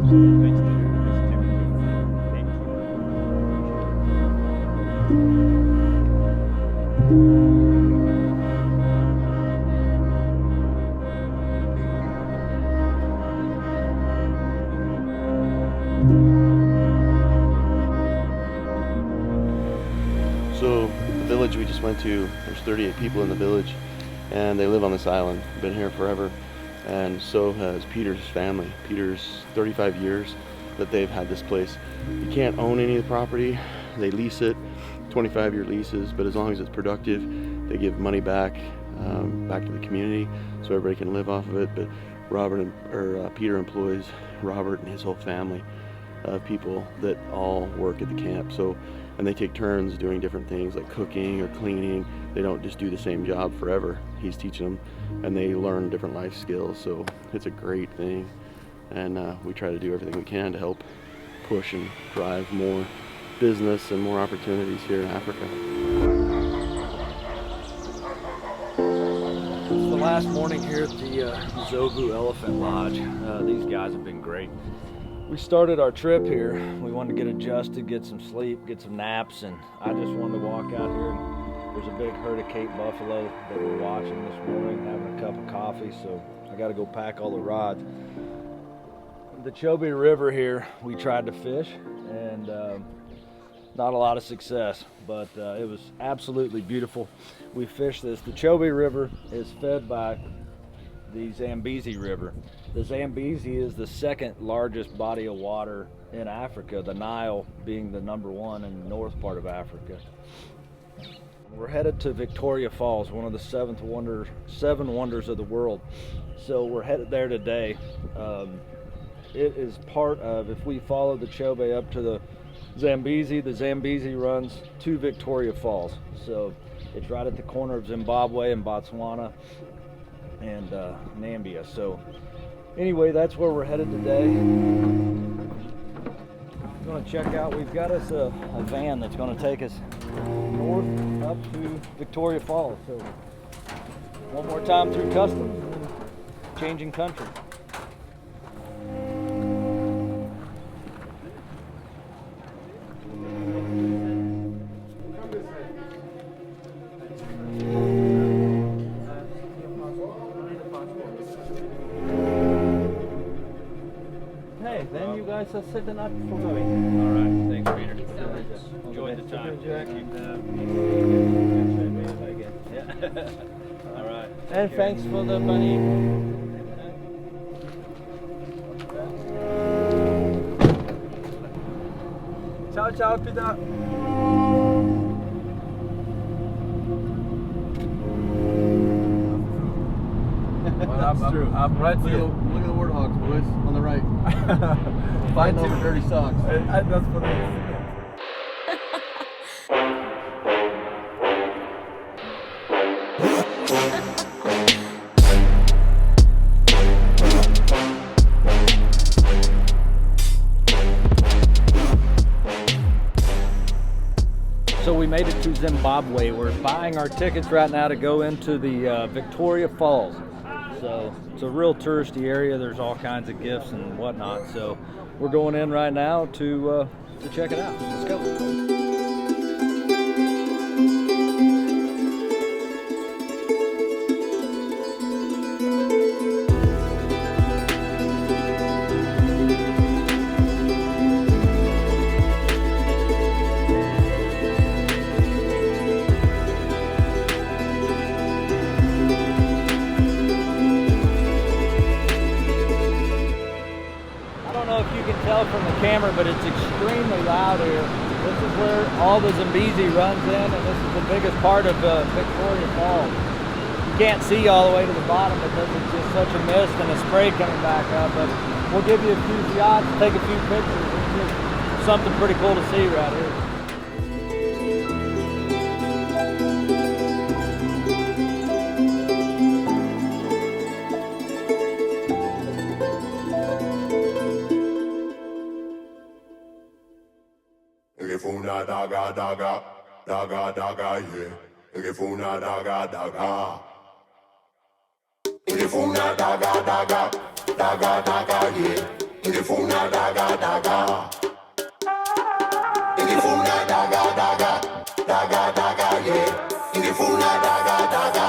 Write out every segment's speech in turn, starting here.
So the village we just went to, there's 38 people in the village, and they live on this island. Been here forever, and so has Peter's family. Peter's 35 years that they've had this place. You can't own any of the property. They lease it, 25-year leases, but as long as it's productive, they give money back back to the community so everybody can live off of it. But Peter employs Robert and his whole family of people that all work at the camp. So, and they take turns doing different things like cooking or cleaning. They don't just do the same job forever. He's teaching them, and they learn different life skills. So it's a great thing, and we try to do everything we can to help push and drive more business and more opportunities here in Africa. It's the last morning here at the Zovu Elephant Lodge. These guys have been great. We started our trip here. We wanted to get adjusted, get some sleep, get some naps, and I just wanted to walk out here. And there's a big herd of Cape buffalo that we're watching this morning, having a cup of coffee, so I got to go pack all the rods. The Chobe River here, we tried to fish, and not a lot of success, but it was absolutely beautiful. We fished this. The Chobe River is fed by the Zambezi River. The Zambezi is the second largest body of water in Africa, the Nile being the #1 in the north part of Africa. We're headed to Victoria Falls, one of the seven wonders of the world. So we're headed there today. It is part of, if we follow the Chobe up to the Zambezi runs to Victoria Falls. So it's right at the corner of Zimbabwe and Botswana and Nambia. So anyway, that's where we're headed today. I'm going to check out, we've got us a van that's going to take us north up to Victoria Falls. So one more time through customs and then changing country. Then you guys are setting up for going. All right, thanks, Peter. Enjoy the time. Yeah. All right. And thanks for the money. Ciao, ciao, Peter. I'm right. Look at the warthogs, boys, on the right. Fighting over dirty socks. That's funny. So we made it to Zimbabwe. We're buying our tickets right now to go into the Victoria Falls. So it's a real touristy area. There's all kinds of gifts and whatnot. So we're going in right now to check it out. Let's go. From the camera, but it's extremely loud here. This is where all the Zambezi runs in, and this is the biggest part of Victoria Falls. You can't see all the way to the bottom because it's just such a mist and a spray coming back up, but we'll give you a few shots, take a few pictures. It's just something pretty cool to see right here. Funa daga daga daga daga yeah. Funa daga daga. Funa daga daga daga daga yeah. ingefuna daga daga. Ingefuna daga daga. Daga daga yeah. Ingefuna daga daga.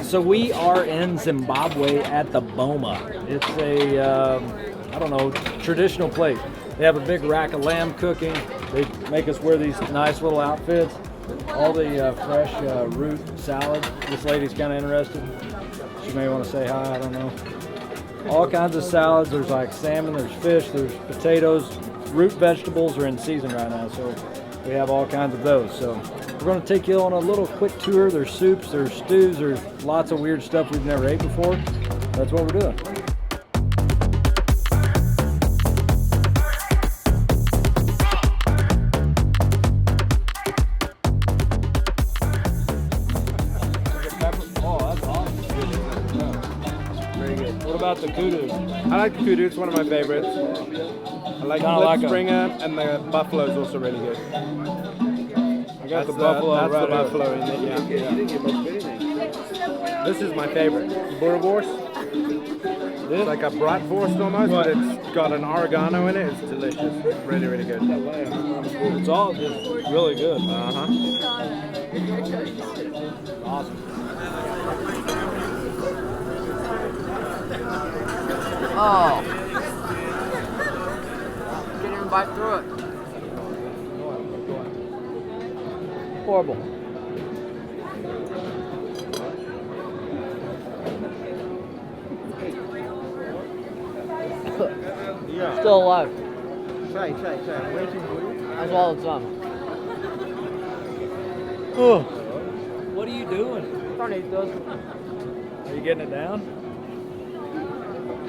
So we are in Zimbabwe at the Boma. It's a, I don't know, traditional place. They have a big rack of lamb cooking. They make us wear these nice little outfits. All the fresh root salad. This lady's kind of interested. She may want to say hi, I don't know. All kinds of salads. There's like salmon, there's fish, there's potatoes. Root vegetables are in season right now, so we have all kinds of those. So we're going to take you on a little quick tour. There's soups, there's stews, there's lots of weird stuff we've never ate before. That's what we're doing. Oh, that's awesome. Very good. What about the kudu? I like the kudu, it's one of my favorites. I like Kinda the like lip a- springer, and the buffalo is also really good. I got the buffalo That's right the here. buffalo in it, yeah. This is my favorite. Boerewors. It's like a bratwurst almost, but it's got an oregano in it. It's delicious. Really, really good. It's all just really good. Uh-huh. Awesome. Oh. Can't even bite through it. Horrible. Still alive. Try. Waiting for you. I swallowed some. What are you doing? Trying to eat those. Are you getting it down?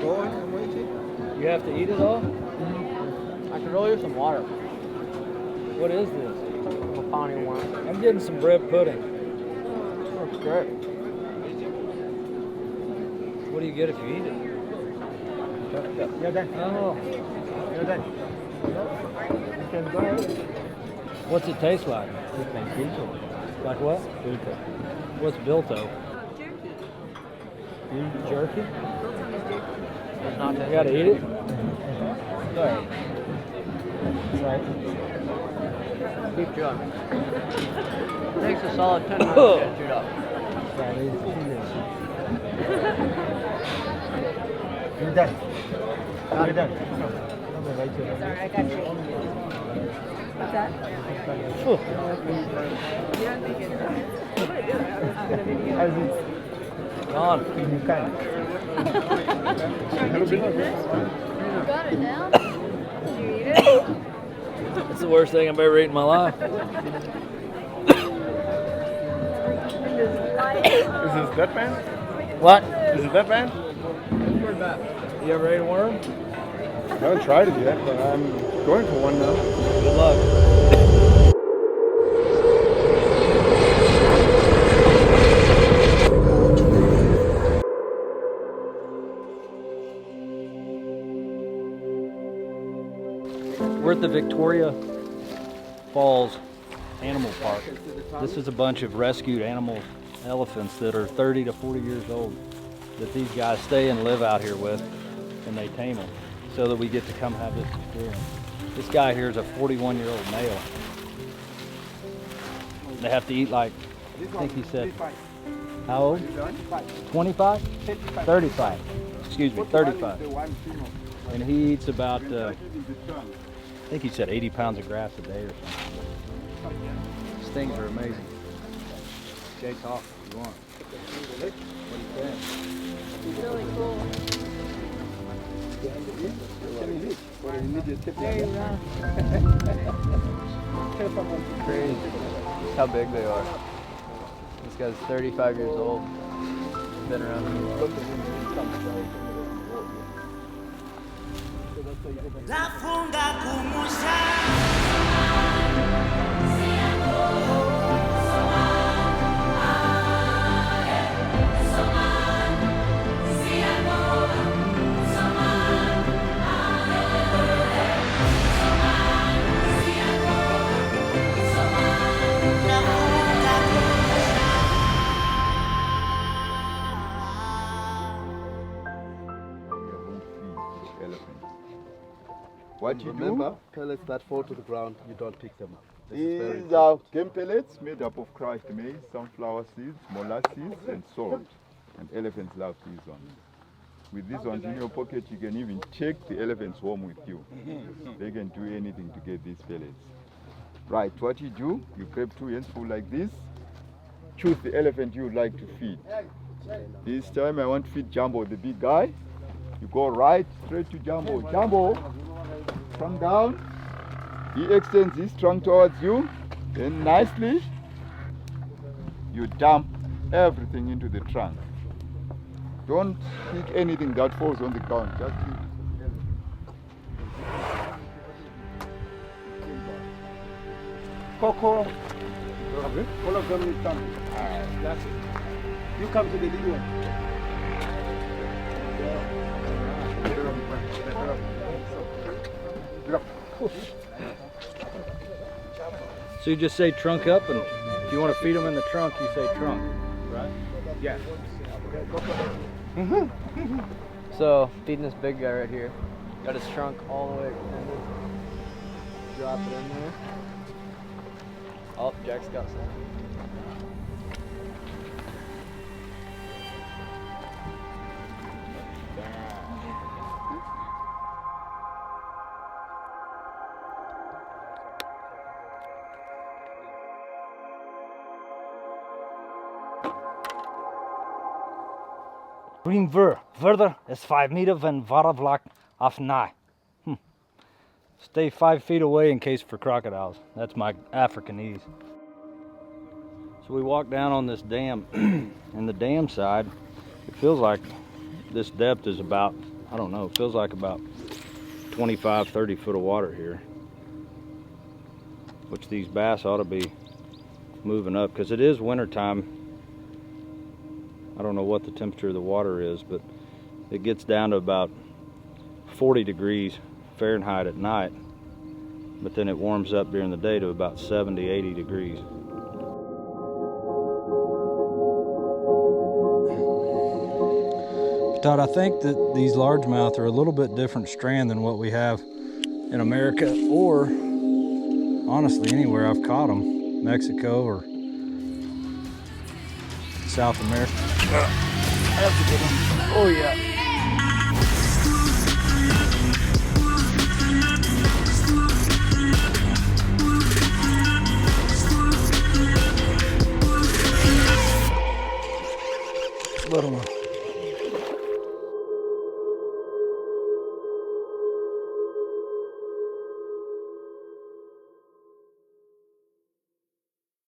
Go on, I'm waiting. You have to eat it all? I could really use some water. What is this? I'm a pounding one. I'm getting some bread pudding. Looks great. What do you get if you eat it? You're done. Oh. You're done. You can go ahead. What's it taste like? Like what? What's bilto? Jerky. You gotta eat it? Sorry. Keep chewing. Takes a solid 10 minutes to get chewed up. You're done. You're done. Sorry, I got you. What's that? Phew. You don't think it's I'm gonna do it. I'm gonna video. How's it? Gone. You can. You got it down? Did you eat it? It's the worst thing I've ever eaten in my life. Is this that man? What? Is it that man? You ever ate a worm? I haven't tried it yet, but I'm going for one now. Good luck. We're at the Victoria Falls Animal Park. This is a bunch of rescued elephants that are 30 to 40 years old that these guys stay and live out here with, and they tame them so that we get to come have this experience. This guy here is a 41-year-old male. They have to eat like, I think he said, how old? 25? 35. Excuse me, 35. And he eats about, I think he said 80 pounds of grass a day or something. These things are amazing. Shake off if you want. What do you think? It's really cool. Very rough. Crazy. Just how big they are. This guy's 35 years old. Been around. What you Remember, do, pellets that fall to the ground, you don't pick them up. This is very these are important. game pellets made up of crushed maize, sunflower seeds, molasses, and salt. And elephants love these ones. With these ones in your pocket, you can even take the elephants home with you. They can do anything to get these pellets. Right, what you do, you grab 2 handsful like this, choose the elephant you would like to feed. This time I want to feed Jumbo, the big guy. You go right, straight to Jumbo. Jumbo, trunk down. He extends his trunk towards you. Then nicely, you dump everything into the trunk. Don't pick anything that falls on the ground. Just keep Coco. All of them need something. That's it. You come to the lead one. So you just say trunk up, and if you want to feed them in the trunk, you say trunk, right? Yeah. So feeding this big guy right here. Got his trunk all the way extended. Drop it in there. Oh, Jack's got some. Green verder is 5 meter van watervlak af na. Stay 5 feet away in case for crocodiles. That's my Africanese. So we walk down on this dam, and the dam side, it feels like this depth is about, I don't know, it feels like about 25, 30 foot of water here. Which these bass ought to be moving up, because it is winter time. I don't know what the temperature of the water is, but it gets down to about 40 degrees Fahrenheit at night, but then it warms up during the day to about 70, 80 degrees. Todd, I think that these largemouth are a little bit different strand than what we have in America, or honestly anywhere I've caught them, Mexico or South America. That's a good one. Oh yeah. Little one.